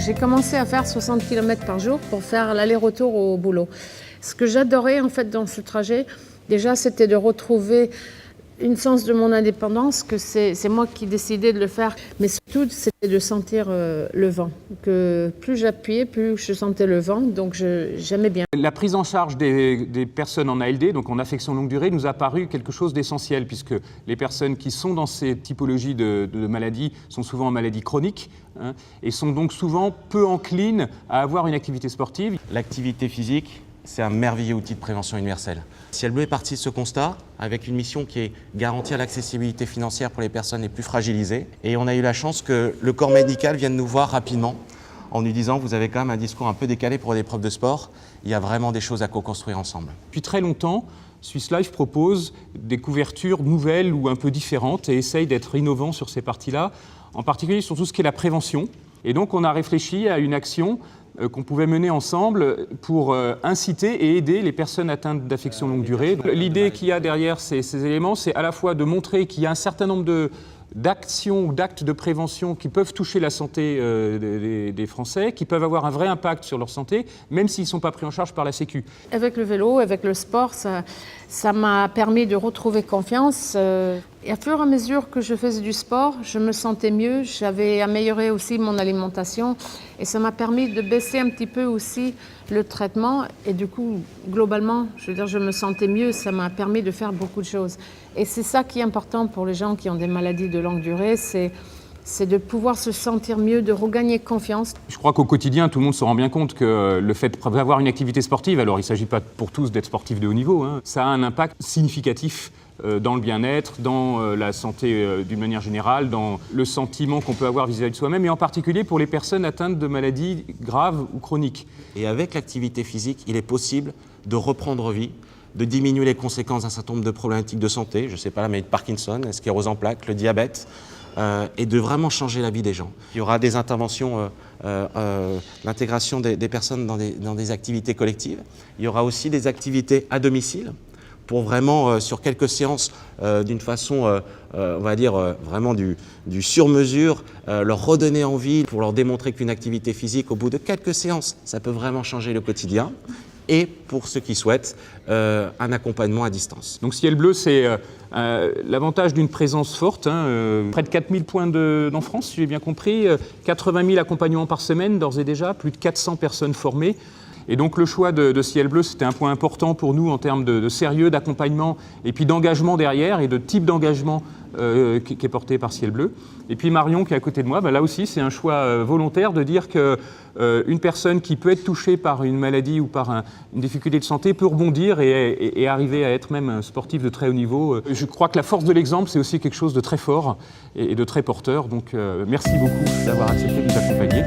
J'ai commencé à faire 60 km par jour pour faire l'aller-retour au boulot. Ce que j'adorais en fait dans ce trajet, déjà c'était de retrouver une sens de mon indépendance, que c'est moi qui décidais de le faire, mais surtout c'était de sentir le vent, que plus j'appuyais, plus je sentais le vent, donc j'aimais bien. La prise en charge des personnes en ALD, donc en affection longue durée, nous a paru quelque chose d'essentiel, puisque les personnes qui sont dans ces typologies de maladies sont souvent en maladie chronique, hein, et sont donc souvent peu enclines à avoir une activité sportive. L'activité physique, c'est un merveilleux outil de prévention universelle. Ciel Bleu est parti de ce constat avec une mission qui est garantir l'accessibilité financière pour les personnes les plus fragilisées. Et on a eu la chance que le corps médical vienne nous voir rapidement en nous disant « vous avez quand même un discours un peu décalé pour des profs de sport, il y a vraiment des choses à co-construire ensemble ». Depuis très longtemps, Swiss Life propose des couvertures nouvelles ou un peu différentes et essaye d'être innovant sur ces parties-là, en particulier sur tout ce qui est la prévention. Et donc on a réfléchi à une action qu'on pouvait mener ensemble pour inciter et aider les personnes atteintes d'affection longue durée. L'idée qu'il y a derrière ces éléments, c'est à la fois de montrer qu'il y a un certain nombre d'actions ou d'actes de prévention qui peuvent toucher la santé des Français, qui peuvent avoir un vrai impact sur leur santé, même s'ils ne sont pas pris en charge par la Sécu. Avec le vélo, avec le sport, ça m'a permis de retrouver confiance. Et à fur et à mesure que je faisais du sport, je me sentais mieux, j'avais amélioré aussi mon alimentation et ça m'a permis de baisser un petit peu aussi le traitement et du coup, globalement, je veux dire, je me sentais mieux, ça m'a permis de faire beaucoup de choses. Et c'est ça qui est important pour les gens qui ont des maladies de longue durée, c'est de pouvoir se sentir mieux, de regagner confiance. Je crois qu'au quotidien, tout le monde se rend bien compte que le fait d'avoir une activité sportive, alors il ne s'agit pas pour tous d'être sportif de haut niveau, hein, ça a un impact significatif dans le bien-être, dans la santé d'une manière générale, dans le sentiment qu'on peut avoir vis-à-vis de soi-même, et en particulier pour les personnes atteintes de maladies graves ou chroniques. Et avec l'activité physique, il est possible de reprendre vie, de diminuer les conséquences d'un certain nombre de problématiques de santé, je ne sais pas, la maladie de Parkinson, la sclérose en plaques, le diabète, et de vraiment changer la vie des gens. Il y aura des interventions, l'intégration des personnes dans des activités collectives. Il y aura aussi des activités à domicile pour vraiment, sur quelques séances, d'une façon, on va dire, vraiment du sur-mesure, leur redonner envie pour leur démontrer qu'une activité physique, au bout de quelques séances, ça peut vraiment changer le quotidien. Et pour ceux qui souhaitent, un accompagnement à distance. Donc Ciel Bleu, c'est l'avantage d'une présence forte, hein, près de 4000 points en France, si j'ai bien compris, 80 000 accompagnements par semaine d'ores et déjà, plus de 400 personnes formées. Et donc le choix de Ciel Bleu, c'était un point important pour nous en termes de sérieux, d'accompagnement et puis d'engagement derrière et de type d'engagement qui est porté par Ciel Bleu. Et puis Marion qui est à côté de moi, là aussi c'est un choix volontaire de dire qu'une personne qui peut être touchée par une maladie ou par une difficulté de santé peut rebondir et arriver à être même un sportif de très haut niveau. Je crois que la force de l'exemple, c'est aussi quelque chose de très fort et de très porteur. Donc merci beaucoup d'avoir accepté de nous accompagner.